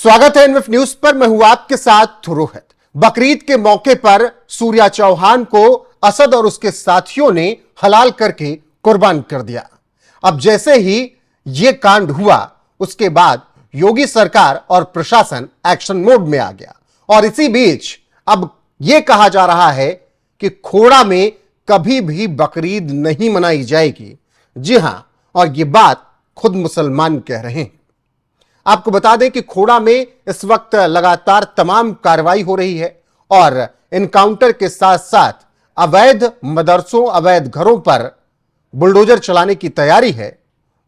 स्वागत है एनवीएफ न्यूज पर। मैं हूं आपके साथ रोहित। बकरीद के मौके पर सूर्या चौहान को असद और उसके साथियों ने हलाल करके कुर्बान कर दिया। अब जैसे ही यह कांड हुआ उसके बाद योगी सरकार और प्रशासन एक्शन मोड में आ गया और इसी बीच अब यह कहा जा रहा है कि खोड़ा में कभी भी बकरीद नहीं मनाई जाएगी। जी हां, और यह बात खुद मुसलमान कह रहे हैं। आपको बता दें कि खोड़ा में इस वक्त लगातार तमाम कार्रवाई हो रही है और एनकाउंटर के साथ साथ अवैध मदरसों, अवैध घरों पर बुलडोजर चलाने की तैयारी है।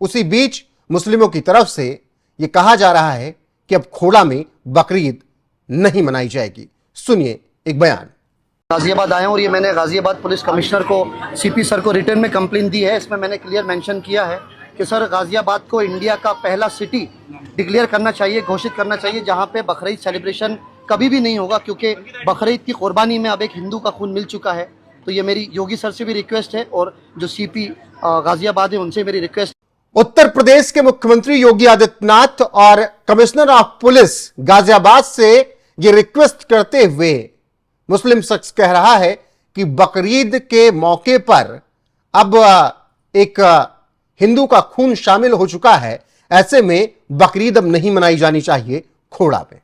उसी बीच मुस्लिमों की तरफ से यह कहा जा रहा है कि अब खोड़ा में बकरीद नहीं मनाई जाएगी। सुनिए एक बयान। गाजियाबाद आया हूँ और ये मैंने गाजियाबाद पुलिस कमिश्नर को, सीपी सर को रिटर्न में कंप्लेन दी है। इसमें मैंने क्लियर मेंशन किया है कि सर गाजियाबाद को इंडिया का पहला सिटी डिक्लेयर करना चाहिए, घोषित करना चाहिए, जहाँ पे बकरीद सेलिब्रेशन कभी भी नहीं होगा, क्योंकि बकरीद की कुर्बानी में अब एक हिंदू का खून मिल चुका है। तो ये मेरी योगी सर से भी रिक्वेस्ट है और जो सीपी गाजियाबाद है उनसे मेरी रिक्वेस्ट। उत्तर प्रदेश के मुख्यमंत्री योगी आदित्यनाथ और कमिश्नर ऑफ पुलिस गाजियाबाद से ये रिक्वेस्ट करते हुए मुस्लिम शख्स कह रहा है कि बकरीद के मौके पर अब एक हिंदू का खून शामिल हो चुका है, ऐसे में बकरीद अब नहीं मनाई जानी चाहिए खोड़ा में।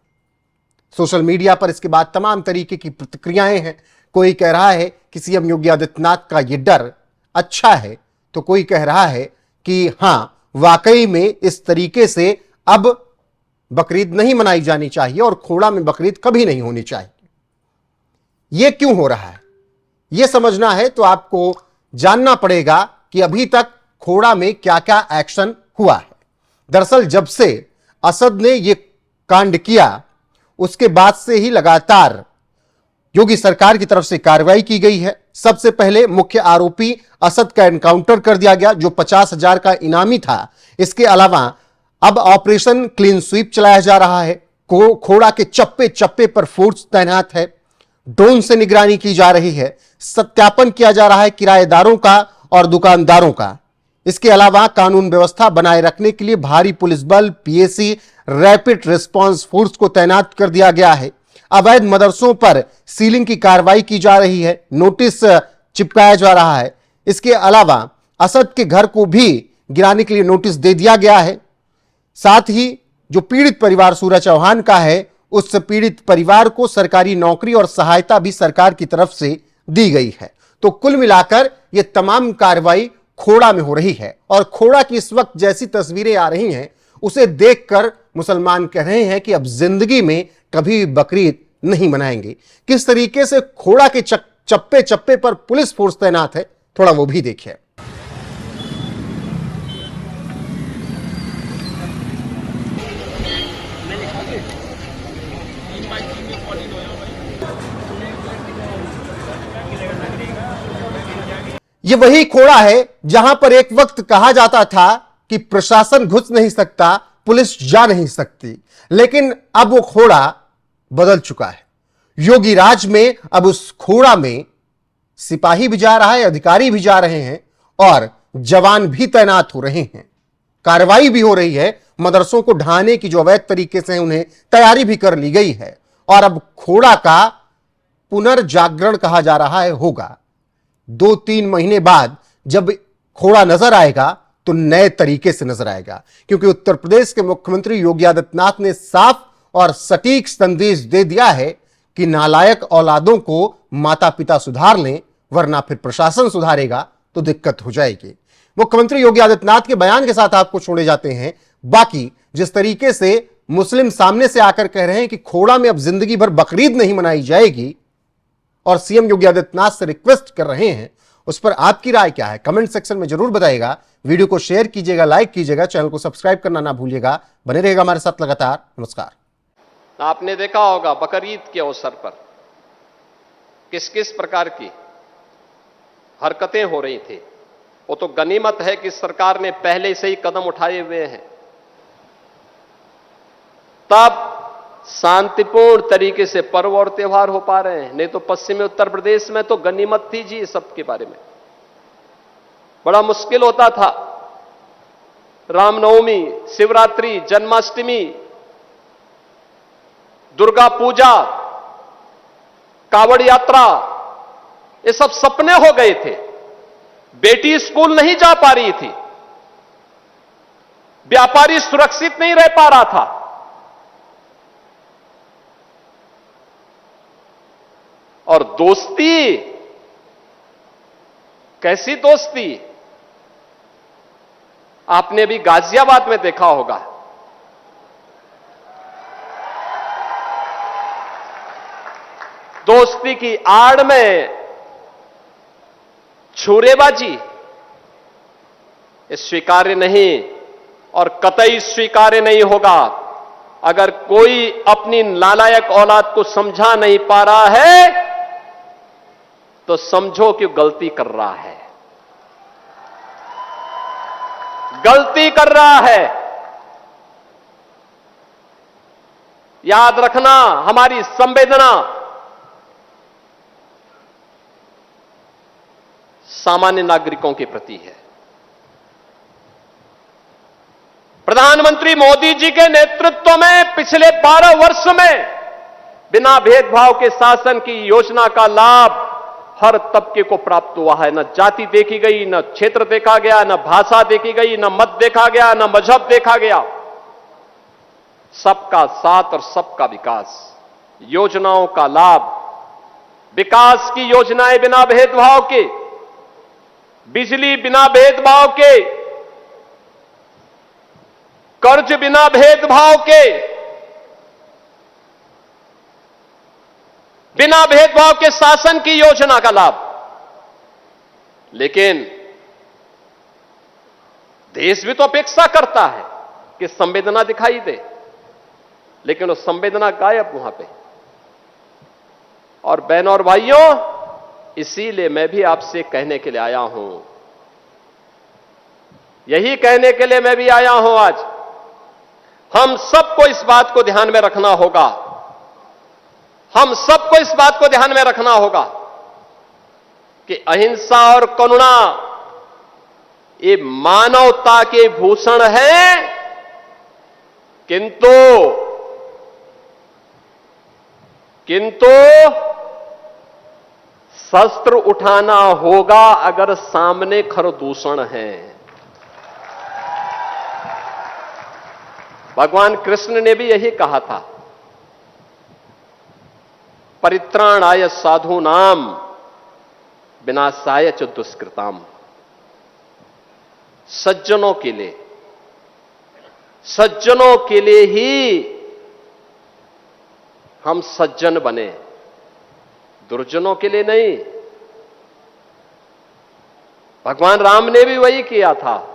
सोशल मीडिया पर इसके बाद तमाम तरीके की प्रतिक्रियाएं हैं। कोई कह रहा है कि सीएम योगी आदित्यनाथ का यह डर अच्छा है, तो कोई कह रहा है कि हां, वाकई में इस तरीके से अब बकरीद नहीं मनाई जानी चाहिए और खोड़ा में बकरीद कभी नहीं होनी चाहिए। यह क्यों हो रहा है, यह समझना है तो आपको जानना पड़ेगा कि अभी तक खोड़ा में क्या क्या एक्शन हुआ है। दरअसल जब से असद ने यह कांड किया उसके बाद से ही लगातार योगी सरकार की तरफ से कार्रवाई की गई है। सबसे पहले मुख्य आरोपी असद का एनकाउंटर कर दिया गया, जो 50,000 का इनामी था। इसके अलावा अब ऑपरेशन क्लीन स्वीप चलाया जा रहा है। खोड़ा के चप्पे चप्पे पर फोर्स तैनात है, ड्रोन से निगरानी की जा रही है, सत्यापन किया जा रहा है किराएदारों का और दुकानदारों का। इसके अलावा कानून व्यवस्था बनाए रखने के लिए भारी पुलिस बल, पीएसी, रैपिड रिस्पांस फोर्स को तैनात कर दिया गया है। अवैध मदरसों पर सीलिंग की कार्रवाई की जा रही है, नोटिस चिपकाया जा रहा है। इसके अलावा असद के घर को भी गिराने के लिए नोटिस दे दिया गया है। साथ ही जो पीड़ित परिवार सूर्या चौहान का है, उस पीड़ित परिवार को सरकारी नौकरी और सहायता भी सरकार की तरफ से दी गई है। तो कुल मिलाकर यह तमाम कार्रवाई खोड़ा में हो रही है और खोड़ा की इस वक्त जैसी तस्वीरें आ रही हैं उसे देखकर मुसलमान कह रहे हैं कि अब जिंदगी में कभी बकरीद नहीं मनाएंगे। किस तरीके से खोड़ा के चप्पे चप्पे पर पुलिस फोर्स तैनात है, थोड़ा वो भी देखिए। ये वही खोड़ा है जहां पर एक वक्त कहा जाता था कि प्रशासन घुस नहीं सकता, पुलिस जा नहीं सकती, लेकिन अब वो खोड़ा बदल चुका है। योगी राज में अब उस खोड़ा में सिपाही भी जा रहा है, अधिकारी भी जा रहे हैं और जवान भी तैनात हो रहे हैं। कार्रवाई भी हो रही है। मदरसों को ढहाने की जो अवैध तरीके से उन्हें तैयारी भी कर ली गई है और अब खोड़ा का पुनर्जागरण कहा जा रहा है होगा। 2-3 महीने बाद जब खोड़ा नजर आएगा तो नए तरीके से नजर आएगा, क्योंकि उत्तर प्रदेश के मुख्यमंत्री योगी आदित्यनाथ ने साफ और सटीक संदेश दे दिया है कि नालायक औलादों को माता पिता सुधार लें, वरना फिर प्रशासन सुधारेगा तो दिक्कत हो जाएगी। मुख्यमंत्री योगी आदित्यनाथ के बयान के साथ आपको छोड़े जाते हैं। बाकी जिस तरीके से मुस्लिम सामने से आकर कह रहे हैं कि खोड़ा में अब जिंदगी भर बकरीद नहीं मनाई जाएगी और सीएम योगी आदित्यनाथ से रिक्वेस्ट कर रहे हैं, उस पर आपकी राय क्या है कमेंट सेक्शन में जरूर बताइएगा। वीडियो को शेयर कीजिएगा, लाइक कीजिएगा, चैनल को सब्सक्राइब करना ना भूलिएगा। बने रहेगा हमारे साथ लगातार। नमस्कार। आपने देखा होगा बकरीद के अवसर पर किस किस प्रकार की हरकतें हो रही थी। वो तो गनीमत है कि सरकार ने पहले से ही कदम उठाए हुए हैं, तब शांतिपूर्ण तरीके से पर्व और त्योहार हो पा रहे हैं। नहीं तो पश्चिमी उत्तर प्रदेश में तो गनीमत थी जी, सब के बारे में बड़ा मुश्किल होता था। रामनवमी, शिवरात्रि, जन्माष्टमी, दुर्गा पूजा, कावड़ यात्रा, ये सब सपने हो गए थे। बेटी स्कूल नहीं जा पा रही थी, व्यापारी सुरक्षित नहीं रह पा रहा था। और दोस्ती, कैसी दोस्ती, आपने भी गाजियाबाद में देखा होगा। दोस्ती की आड़ में छुरेबाजी, ये स्वीकार्य नहीं और कतई स्वीकार्य नहीं होगा। अगर कोई अपनी नालायक औलाद को समझा नहीं पा रहा है तो समझो कि गलती कर रहा है, गलती कर रहा है। याद रखना, हमारी संवेदना सामान्य नागरिकों के प्रति है। प्रधानमंत्री मोदी जी के नेतृत्व में पिछले 12 वर्ष में बिना भेदभाव के शासन की योजना का लाभ हर तबके को प्राप्त हुआ है। न जाति देखी गई, न क्षेत्र देखा गया, न भाषा देखी गई, न मत देखा गया, न मजहब देखा गया। सबका साथ और सबका विकास, योजनाओं का लाभ, विकास की योजनाएं बिना भेदभाव के, बिजली बिना भेदभाव के, कर्ज बिना भेदभाव के, बिना भेदभाव के शासन की योजना का लाभ। लेकिन देश भी तो अपेक्षा करता है कि संवेदना दिखाई दे, लेकिन वो संवेदना गायब वहां पे। और बहनों और भाइयों, इसीलिए मैं भी आपसे कहने के लिए आया हूं, यही कहने के लिए मैं भी आया हूं आज। हम सबको इस बात को ध्यान में रखना होगा, हम सबको इस बात को ध्यान में रखना होगा कि अहिंसा और करुणा ये मानवता के भूषण हैं, किंतु शस्त्र उठाना होगा अगर सामने खरदूषण है। भगवान कृष्ण ने भी यही कहा था, परित्राणाय साधूनाम विनाशाय च दुष्कृताम। सज्जनों के लिए ही हम सज्जन बने, दुर्जनों के लिए नहीं। भगवान राम ने भी वही किया था,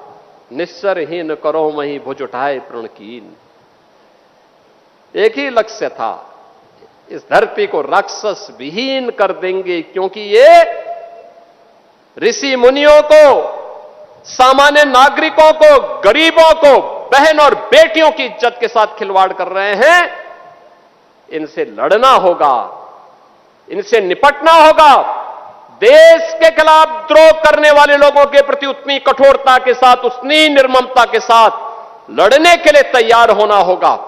निस्सरहीन करो मही भुज उठाए प्रणकीन। एक ही लक्ष्य था, इस धरती को राक्षस विहीन कर देंगे, क्योंकि ये ऋषि मुनियों को, सामान्य नागरिकों को, गरीबों को, बहन और बेटियों की इज्जत के साथ खिलवाड़ कर रहे हैं। इनसे लड़ना होगा, इनसे निपटना होगा। देश के खिलाफ द्रोह करने वाले लोगों के प्रति उतनी कठोरता के साथ, उतनी निर्ममता के साथ लड़ने के लिए तैयार होना होगा।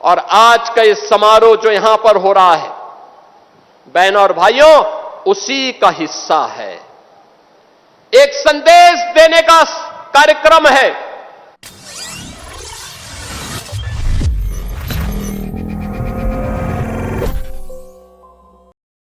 और आज का इस समारोह जो यहां पर हो रहा है, बहनों और भाइयों, उसी का हिस्सा है। एक संदेश देने का कार्यक्रम है